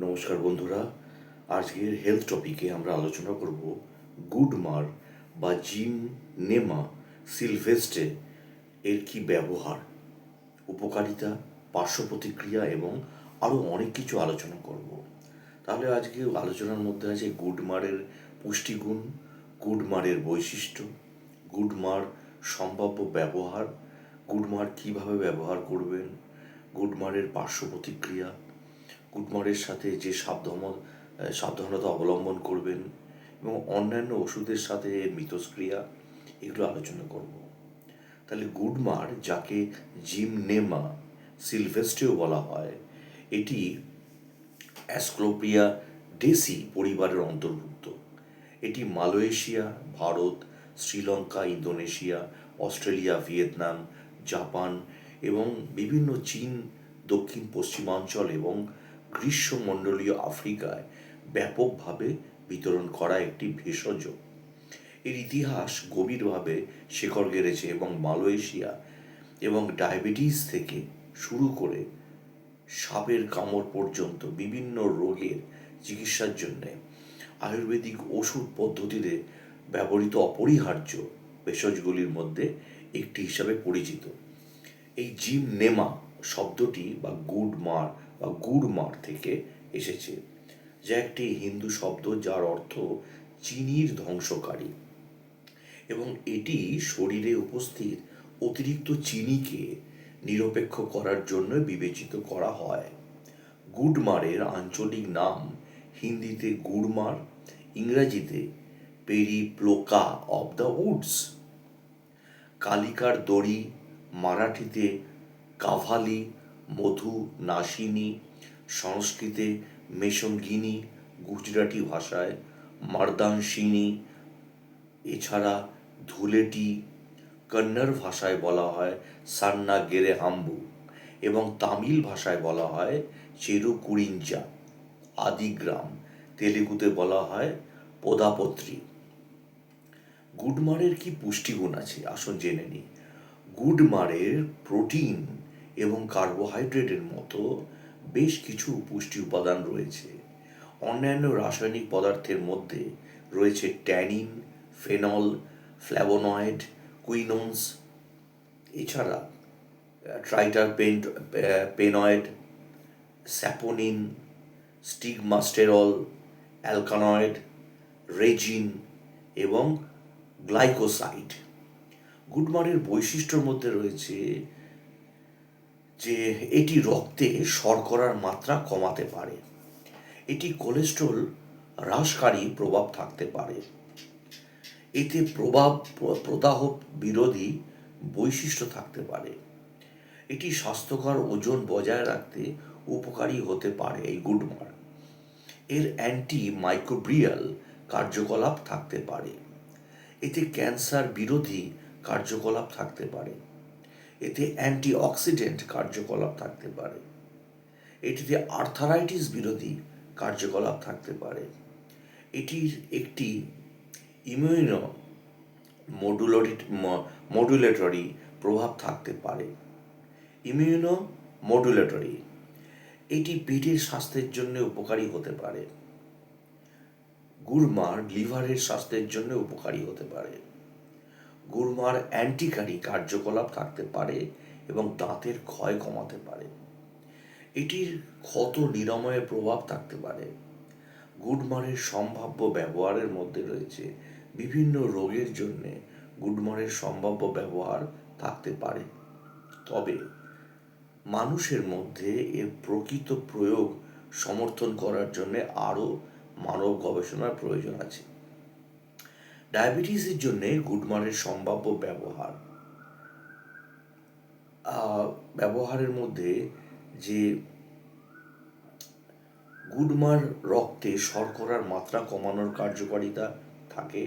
নমস্কার বন্ধুরা। আজকের হেলথ টপিকে আমরা আলোচনা করব গুড মার বা জিম নেমা সিলভেস্ট্রে এর কি ব্যবহার, উপকারিতা, পার্শ্ব প্রতিক্রিয়া এবং আরও অনেক কিছু আলোচনা করব। তাহলে আজকে আলোচনার মধ্যে আছে গুড মারের পুষ্টিগুণ, গুড মারের বৈশিষ্ট্য, গুড মার সম্ভাব্য ব্যবহার, গুড মার কীভাবে ব্যবহার করবেন, গুড মারের পার্শ্ব প্রতিক্রিয়া, গুডমারের সাথে যে সাবধানতা অবলম্বন করবেন এবং অন্যান্য ওষুধের সাথে এর মিথস্ক্রিয়া, এগুলো আলোচনা করব। তাহলে গুডমার, যাকে জিমনেমা সিলভেস্ট্রেও বলা হয়, এটি অ্যাসক্লোপিয়া ডেসি পরিবারের অন্তর্ভুক্ত। এটি Malaysia, Bharat, Sri Lanka, Indonesia, Australia, Vietnam, Japan এবং বিভিন্ন চীন, দক্ষিণ পশ্চিমাঞ্চল এবং গ্রীষ্মমণ্ডলীয় আফ্রিকায় ব্যাপকভাবে বিতরণ করা একটি ভেষজ। এর ইতিহাস গভীরভাবে শেকড় গেড়েছে এবং মালয়েশিয়া এবং ডায়াবেটিস থেকে শুরু করে সাপের কামড় পর্যন্ত বিভিন্ন রোগের চিকিৎসার জন্যে আয়ুর্বেদিক ওষুধ পদ্ধতিতে ব্যবহৃত অপরিহার্য ভেষজগুলির মধ্যে একটি হিসাবে পরিচিত। এই জিম নেমা শব্দটি বা গুড মার থেকে এসেছে, যা একটি হিন্দু শব্দ যার অর্থ চিনির ধ্বংসকারী, এবং এটি শরীরে উপস্থিত অতিরিক্ত চিনিকে নিরপেক্ষ করার জন্য বিবেচিত করা হয়। গুডমারের আঞ্চলিক নাম হিন্দিতে গুড়মার, ইংরাজিতে পেরিপ্লোকা অব দ্য উডস, কালিকার দড়ি, মারাঠিতে কাভালি, মধু নাসিনী, সংস্কৃতে মেশঙ্গিনী, গুজরাটি ভাষায় মার্দানসিনী, এছাড়া ধুলেটি, কন্নড় ভাষায় বলা হয় সান্না গেরে হাম্বু এবং তামিল ভাষায় বলা হয় চেরুকুরিঞ্জা, আদিগ্রাম, তেলেগুতে বলা হয় পোদাপত্রী। গুডমারের কি পুষ্টিগুণ আছে আসুন জেনে নিই। গুডমারের প্রোটিন এবং কার্বোহাইড্রেটের মতো বেশ কিছু পুষ্টি উপাদান রয়েছে। অন্যান্য রাসায়নিক পদার্থের মধ্যে রয়েছে ট্যানিন, ফেনল, ফ্ল্যাভোনয়েড, কুইনোনস, এছাড়া পেনয়েড, স্যাপোনিন, স্টিগমাস্টেরল, অ্যালকানয়েড, রেজিন এবং গ্লাইকোসাইড। গুডমারের বৈশিষ্ট্যর মধ্যে রয়েছে যে এটি রক্তে শর্করার মাত্রা কমাতে পারে, এটি কোলেস্ট্রল হ্রাসকারী প্রভাব থাকতে পারে, এতে প্রদাহ বিরোধী বৈশিষ্ট্য থাকতে পারে, এটি স্বাস্থ্যকর ওজন বজায় রাখতে উপকারী হতে পারে এই গুডমার, এর অ্যান্টি মাইক্রোবিয়াল কার্যকলাপ থাকতে পারে, এতে ক্যান্সার বিরোধী কার্যকলাপ থাকতে পারে, এতে অ্যান্টিঅক্সিডেন্ট কার্যকলাপ থাকতে পারে, এটিতে আর্থারাইটিস বিরোধী কার্যকলাপ থাকতে পারে, এটির একটি ইমিউনো মডুলেটরি প্রভাব থাকতে পারে। ইমিউনো মডুলেটরি, এটি পেটের স্বাস্থ্যের জন্য উপকারী হতে পারে। গুড়মার লিভারের স্বাস্থ্যের জন্য উপকারী হতে পারে। গুড়মার অ্যান্টিকারি কার্যকলাপ থাকতে পারে এবং দাঁতের ক্ষয় কমাতে পারে, এটির ক্ষত নিরাময়ের প্রভাব থাকতে পারে। গুডমারের সম্ভাব্য ব্যবহারের মধ্যে রয়েছে বিভিন্ন রোগের জন্য গুডমারের সম্ভাব্য ব্যবহার থাকতে পারে, তবে মানুষের মধ্যে এর প্রকৃত প্রয়োগ সমর্থন করার জন্য আরও মানব গবেষণার প্রয়োজন আছে। ডায়াবেটিসের জন্য গুডমারের সম্ভাব্য ব্যবহারের মধ্যে যে গুডমার রক্তে শর্করার মাত্রা কমানোর কার্যকারিতা থাকে।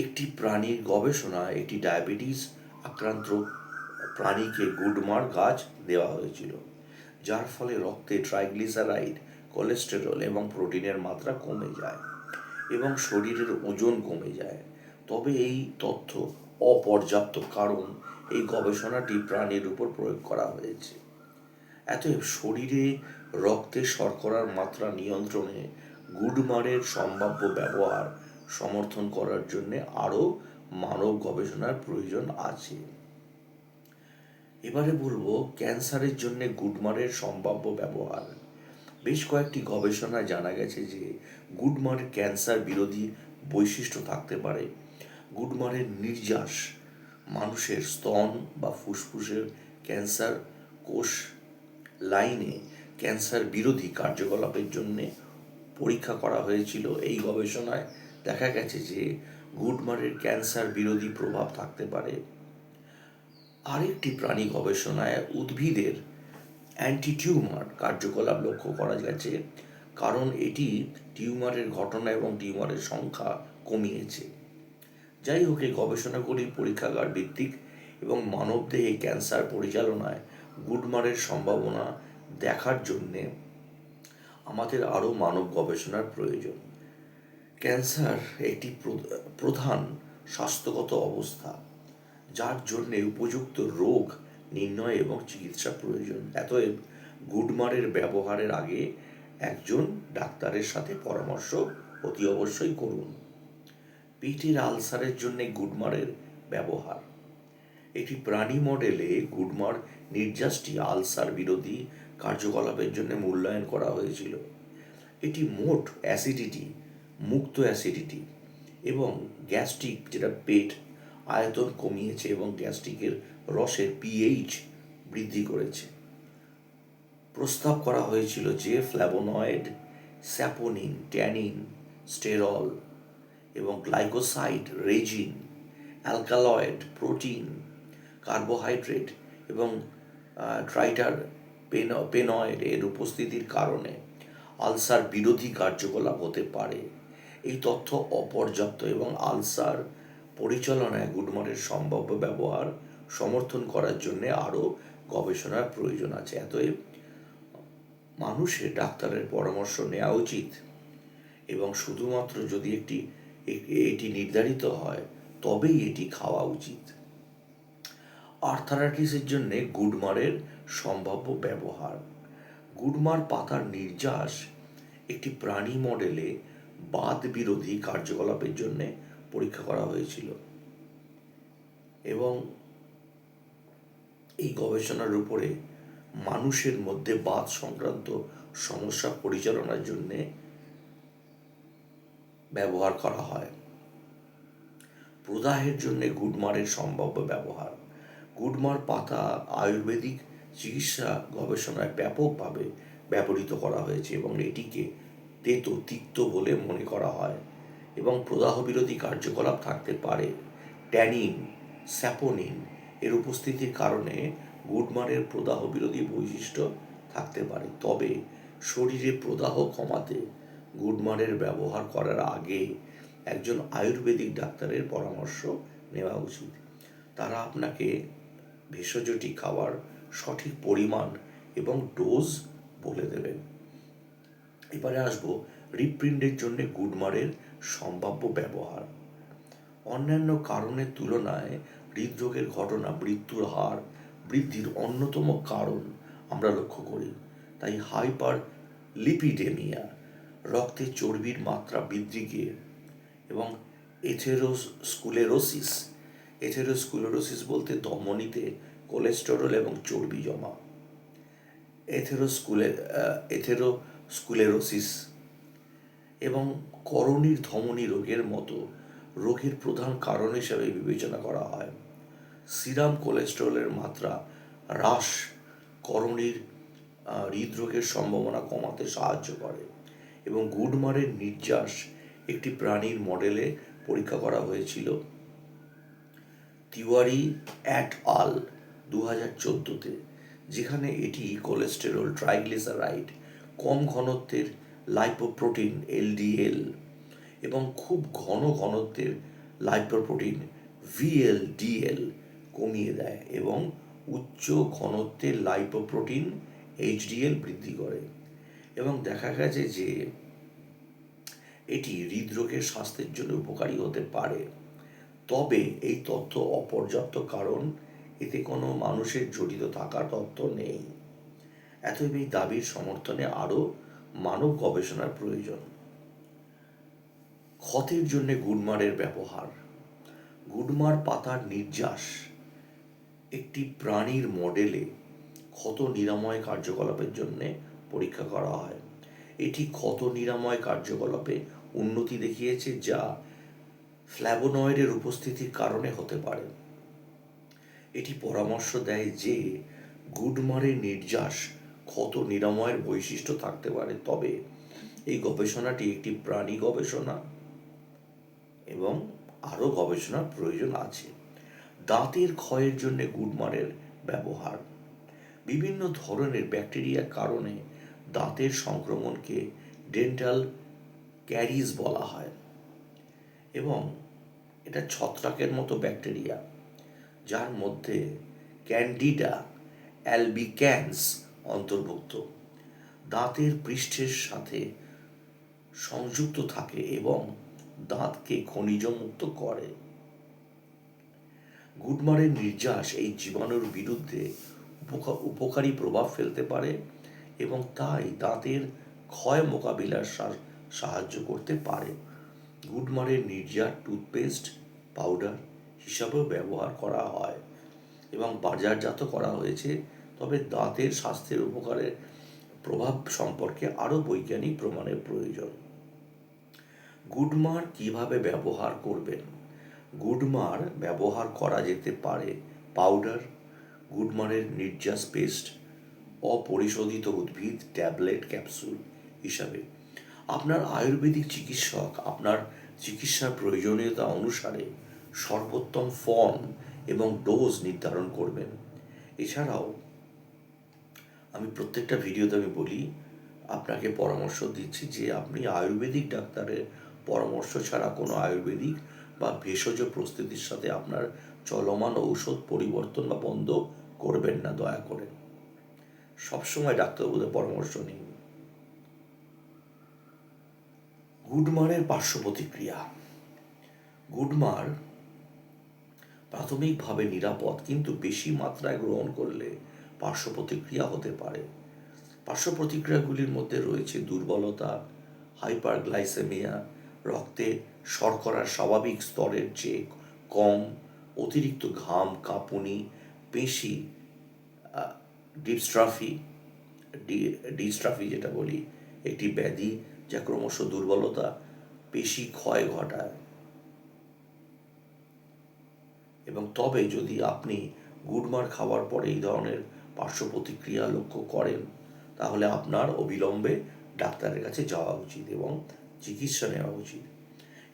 একটি প্রাণীর গবেষণায় একটি ডায়াবেটিস আক্রান্ত প্রাণীকে গুডমার গাছ দেওয়া হয়েছিল, যার ফলে রক্তে ট্রাইগ্লিসারাইড, কোলেস্টেরল এবং প্রোটিনের মাত্রা কমে যায় এবং শরীরের ওজন কমে যায়। তবে এই তথ্য অপর্যাপ্ত, কারণ এই গবেষণাটি প্রাণীর উপর প্রয়োগ করা হয়েছে। অতএব শরীরে রক্তে শর্করার মাত্রা নিয়ন্ত্রণে গুডমারের সম্ভাব্য ব্যবহার সমর্থন করার জন্য আরও মানব গবেষণার প্রয়োজন আছে। এবারে বলবো ক্যান্সারের জন্য গুডমারের সম্ভাব্য ব্যবহার। বেশ কয়েকটি গবেষণায় জানা গেছে যে গুডমারের ক্যান্সার বিরোধী বৈশিষ্ট্য থাকতে পারে। গুডমারের নির্যাস মানুষের স্তন বা ফুসফুসের ক্যান্সার কোষ লাইনে ক্যান্সার বিরোধী কার্যকলাপের জন্য পরীক্ষা করা হয়েছিল। এই গবেষণায় দেখা গেছে যে গুডমারের ক্যান্সার বিরোধী প্রভাব থাকতে পারে। আরেকটি প্রাণী গবেষণায় উদ্ভিদের অ্যান্টিটিউমার কার্যকলাপ লক্ষ্য করা গেছে, কারণ এটি টিউমারের ঘটনা এবং টিউমারের সংখ্যা কমিয়েছে। যাই হোক, এই গবেষণাগুলি পরীক্ষাগার ভিত্তিক এবং মানবদেহে ক্যান্সার পরিচালনায় গুডমারের সম্ভাবনা দেখার জন্যে আমাদের আরও মানব গবেষণার প্রয়োজন। ক্যান্সার একটি প্রধান স্বাস্থ্যগত অবস্থা, যার জন্যে উপযুক্ত রোগ নির্ণয় এবং চিকিৎসা প্রয়োজন। অতএব গুডমারের ব্যবহারের আগে একজন ডাক্তারের সাথে পরামর্শ অতি অবশ্যই করুন। পেটের আলসারের জন্য গুডমারের ব্যবহার। একটি প্রাণী মডেলে গুডমার নির্যাসটি আলসার বিরোধী কার্যকলাপের জন্য মূল্যায়ন করা হয়েছিল। এটি মোট অ্যাসিডিটি, মুক্ত অ্যাসিডিটি এবং গ্যাস্ট্রিক, যেটা পেট আয়তন কমিয়েছে এবং গ্যাস্ট্রিকের রসের পিএইচ বৃদ্ধি করেছে। প্রস্তাব করা হয়েছিল যে ফ্ল্যাভোনয়েড, স্যাপোনিন, ট্যানিন, স্টেরল এবং glycoside, resin, alkaloid, protein, carbohydrate এবং ট্রাইটার পেনয়েড এর উপস্থিতির কারণে আলসার বিরোধী কার্যকলাপ হতে পারে। এই তথ্য অপর্যাপ্ত এবং আলসার পরিচালনায় গুডমারের সম্ভাব্য ব্যবহার সমর্থন করার জন্য আরও গবেষণার প্রয়োজন আছে। অতএব মানুষের ডাক্তারের পরামর্শ নেওয়া উচিত এবং শুধুমাত্র যদি এটি নির্ধারিত হয় তবেই এটি খাওয়া উচিত। আর্থারাইটিসের জন্য গুডমারের সম্ভাব্য ব্যবহার। গুডমার পাতার নির্যাস একটি প্রাণী মডেলে বাত বিরোধী কার্যকলাপের জন্য পরীক্ষা করা হয়েছিল এবং এই গবেষণার উপরে মানুষের মধ্যে বাত সংক্রান্ত সমস্যা পরিচালনার জন্য ব্যবহার করা হয়। প্রদাহের জন্য গুডমারের সম্ভাব্য ব্যবহার। গুডমার পাতা আয়ুর্বেদিক চিকিৎসা গবেষণায় ব্যাপকভাবে ব্যবহৃত করা হয়েছে এবং এটিকে তেতো তিক্ত বলে মনে করা হয় এবং প্রদাহ বিরোধী কার্যকলাপ থাকতে পারে। ট্যানিন, স্যাপোনিন এর উপস্থিতির কারণে গুডমারের প্রদাহ বিরোধী বৈশিষ্ট্য থাকতে পারে। তবে শরীরে প্রদাহ কমাতে গুডমারের ব্যবহার করার আগে একজন আয়ুর্বেদিক ডাক্তারের পরামর্শ নেওয়া উচিত। তারা আপনাকে ভেষজটি খাওয়ার সঠিক পরিমাণ এবং ডোজ বলে দেবেন। এবারে আসবো হৃৎপিণ্ডের জন্য গুডমারের সম্ভাব্য ব্যবহার। অন্যান্য কারণের তুলনায় হৃদরোগের ঘটনা, মৃত্যুর হার বৃদ্ধির অন্যতম কারণ আমরা লক্ষ্য করি। তাই হাইপার লিপিডেমিয়া, রক্তে চর্বির মাত্রা বৃদ্ধিকে এবং এথেরোস্কুলেরোসিস বলতে ধমনীতে কোলেস্টেরল এবং চর্বি জমা, এথেরোস্কুলেরোসিস এবং করণীর ধমনী রোগের মতো রোগের প্রধান কারণ হিসাবে বিবেচনা করা হয়। সিরাম কোলেস্টেরলের মাত্রা হ্রাস করণীর হৃদরোগের সম্ভাবনা কমাতে সাহায্য করে এবং গুডমারের নির্যাস একটি প্রাণীর মডেলে পরীক্ষা করা হয়েছিল। তিওয়ারি অ্যাট আল 2014-তে, যেখানে এটি কোলেস্টেরল, ট্রাইগ্লিসারাইড, কম ঘনত্বের লাইপোপ্রোটিন এলডিএল এবং খুব ঘন ঘনত্বের লাইপোপ্রোটিন ভিএলডিএল কমিয়ে দেয় এবং উচ্চ ঘনত্বের লাইপোপ্রোটিন এইচডিএল বৃদ্ধি করে এবং দেখা গেছে যে এটি হৃদরোগের স্বাস্থ্যের জন্য উপকারী হতে পারে। তবে এই তথ্য অপর্যাপ্ত, কারণ এতে কোনো মানুষের জড়িত থাকার তথ্য নেই। অতএব এই দাবির সমর্থনে আরও মানব গবেষণার প্রয়োজন। ক্ষতের জন্য গুডমারের ব্যবহার। গুডমার পাতার নির্যাস একটি প্রাণীর মডেলে ক্ষত নিরাময় কার্যকলাপের জন্য পরীক্ষা করা হয়। এটি ক্ষত নিরাময় কার্যকলাপে উন্নতি দেখিয়েছে, যা ফ্ল্যাভোনয়েডের উপস্থিতির কারণে হতে পারে। এটি পরামর্শ দেয় যে গুডমারের নির্যাস ক্ষত নিরাময়ের বৈশিষ্ট্য থাকতে পারে, তবে এই গবেষণাটি একটি প্রাণী গবেষণা এবং আরও গবেষণার প্রয়োজন আছে। দাঁতের ক্ষয়ের জন্য গুডমারের ব্যবহার। বিভিন্ন ধরনের ব্যাকটেরিয়ার কারণে দাঁতের সংক্রমণকে ডেন্টাল ক্যারিজ বলা হয় এবং এটা ছত্রাকের মতো ব্যাকটেরিয়া, যার মধ্যে ক্যান্ডিডা অ্যালবিক্যান্স অন্তর্ভুক্ত। দাঁতের পৃষ্ঠের সাথে সংযুক্ত থাকে এবং দাঁতকে খনিজমুক্ত করে। গুডমারের নির্যাস এই জীবাণুর বিরুদ্ধে উপকারী প্রভাব ফেলতে পারে এবং তাই দাঁতের ক্ষয় মোকাবিলার সাহায্য করতে পারে। গুডমারের নির্যাস টুথপেস্ট পাউডার হিসাবেও ব্যবহার করা হয় এবং বাজারজাত করা হয়েছে, তবে দাঁতের স্বাস্থ্যের উপকারের প্রভাব সম্পর্কে আরও বৈজ্ঞানিক প্রমাণের প্রয়োজন। গুডমার কিভাবে ব্যবহার করবেন? গুডমার ব্যবহার করা যেতে পারে পাউডার, গুডমারের নির্যাস পেস্ট, অপরিশোধিত উদ্ভিদ ট্যাবলেট ক্যাপসুল হিসাবে। আপনার আয়ুর্বেদিক চিকিৎসক আপনার চিকিৎসার প্রয়োজনীয়তা অনুসারে সর্বোত্তম ফর্ম এবং ডোজ নির্ধারণ করবেন। এছাড়াও আমি প্রত্যেকটা ভিডিওতে আমি বলি, আপনাকে পরামর্শ দিচ্ছি যে আপনি আয়ুর্বেদিক ডাক্তারের পরামর্শ ছাড়া কোনো আয়ুর্বেদিক বা ভেষজ প্রস্তুতির সাথে আপনার চলমান ঔষধ পরিবর্তন বা বন্ধ করবেন না, দয়া করে। সবসময় ডাক্তারবাবুদের পরামর্শ নিন। গুডমারের পার্শ্ব প্রতিক্রিয়া। গুডমার প্রাথমিকভাবে নিরাপদ, কিন্তু বেশি মাত্রায় গ্রহণ করলে পার্শ্ব প্রতিক্রিয়া হতে পারে। পার্শ্ব প্রতিক্রিয়াগুলির মধ্যে রয়েছে দুর্বলতা, হাইপারগ্লাইসেমিয়া, রক্তে শর্করার স্বাভাবিক স্তরের চেয়ে কম, অতিরিক্ত ঘাম, কাঁপুনি, পেশি ডিস্ট্রাফি যেটা বলি, একটি ব্যাধি যা ক্রমশ দুর্বলতা, পেশি ক্ষয় ঘটায়। এবং তবে যদি আপনি গুডমার খাওয়ার পরে এই ধরনের পার্শ্ব প্রতিক্রিয়া লক্ষ্য করেন, তাহলে আপনার অবিলম্বে ডাক্তারের কাছে যাওয়া উচিত এবং চিকিৎসা নেওয়া উচিত।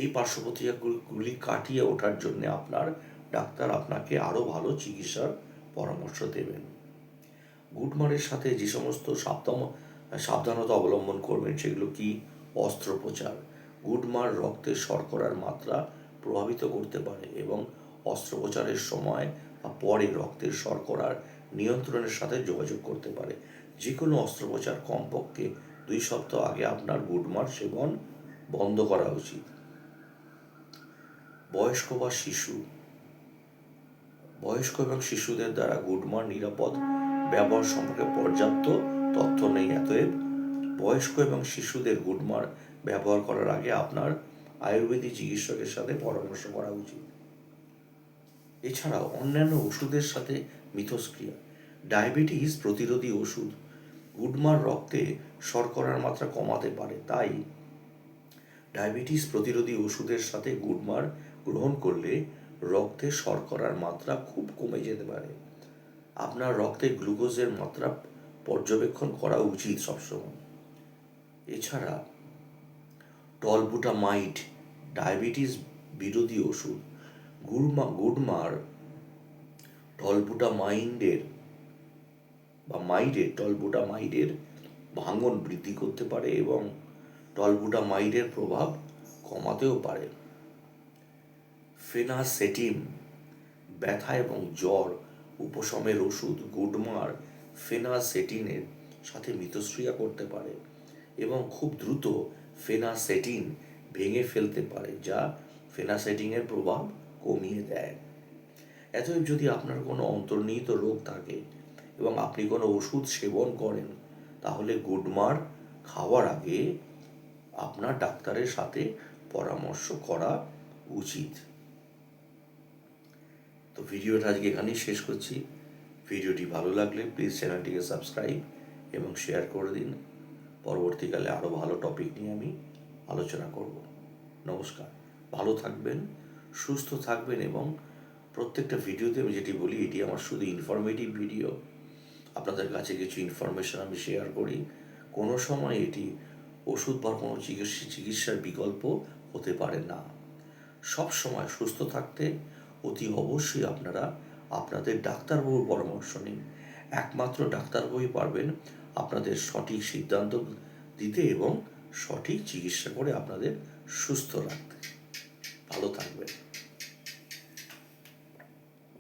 এই পার্শ্ব প্রতিক্রিয়াগুলি কাটিয়ে ওঠার জন্য আপনার ডাক্তার আপনাকে আরও ভালো চিকিৎসার পরামর্শ দেবেন। গুডমারের সাথে যে সমস্ত সাবধানতা অবলম্বন করবেন সেগুলো কি? অস্ত্রোপচার। গুডমার রক্তের শর্করার মাত্রা প্রভাবিত করতে পারে এবং অস্ত্রোপচারের সময় বা পরে রক্তের শর্করার নিয়ন্ত্রণের সাথে যোগাযোগ করতে পারে। যে কোনো অস্ত্রোপচার কমপক্ষে 2 সপ্তাহ আগে আপনার গুডমার সেবন বন্ধ করা উচিত। বয়স্ক বা শিশু। বয়স্ক এবং শিশুদের দ্বারা গুডমার নিরাপদ ব্যবহার সম্পর্কে পর্যাপ্ত তথ্য নেই, অতএব বয়স্ক এবং শিশুদের গুডমার ব্যবহার করার আগে আপনার আয়ুর্বেদিক চিকিৎসকের সাথে পরামর্শ করা উচিত। এছাড়াও অন্যান্য ওষুধের সাথে মিথস্ক্রিয়া। ডায়াবেটিস প্রতিরোধী ওষুধ গুডমার রক্তে শর্করার মাত্রা কমাতে পারে, তাই ডায়াবেটিস প্রতিরোধী ওষুধের সাথে গুডমার গ্রহণ করলে রক্তে শর্করার মাত্রা খুব কমে যেতে পারে। আপনার রক্তে গ্লুকোজের মাত্রা পর্যবেক্ষণ করা উচিত সবসময়। এছাড়া টলবুটামাইড ডায়াবেটিস বিরোধী ওষুধ। গুডমার টলবুটামাইডের ভাঙন বৃদ্ধি করতে পারে এবং টলবুটামাইডের প্রভাব কমাতেও পারে। ফেনাসেটিন ব্যথা এবং জ্বর উপশমের ওষুধ। গুডমার ফেনাসেটিনের সাথে মিথস্ক্রিয়া করতে পারে এবং খুব দ্রুত ফেনাসেটিন ভেঙে ফেলতে পারে, যা ফেনাসেটিনের প্রভাব কমিয়ে দেয়। অতএব যদি আপনার কোনো অন্তর্নিহিত রোগ থাকে এবং আপনি কোনো ওষুধ সেবন করেন, তাহলে গুডমার খাওয়ার আগে আপনার ডাক্তারের সাথে পরামর্শ করা উচিত। তো ভিডিওটা আজকে এখানেই শেষ করছি। ভিডিওটি ভালো লাগলে প্লিজ চ্যানেলটিকে সাবস্ক্রাইব এবং শেয়ার করে দিন। পরবর্তীকালে আরও ভালো টপিক নিয়ে আমি আলোচনা করব। নমস্কার, ভালো থাকবেন, সুস্থ থাকবেন এবং প্রত্যেকটা ভিডিওতে আমি যেটি বলি, এটি আমার শুধু ইনফরমেটিভ ভিডিও। আপনাদের কাছে কিছু ইনফরমেশন আমি শেয়ার করি। কোনো সময় এটি ওষুধ বা কোনো চিকিৎসার বিকল্প হতে পারে না। সব সময় সুস্থ থাকতে অতি অবশ্যই আপনারা আপনাদের ডাক্তারবাবুর পরামর্শ নিন। একমাত্র ডাক্তারবাবুই পারবেন আপনাদের সঠিক সিদ্ধান্ত দিতে এবং সঠিক চিকিৎসা করে আপনাদের সুস্থ রাখতে। ভালো থাকবেন।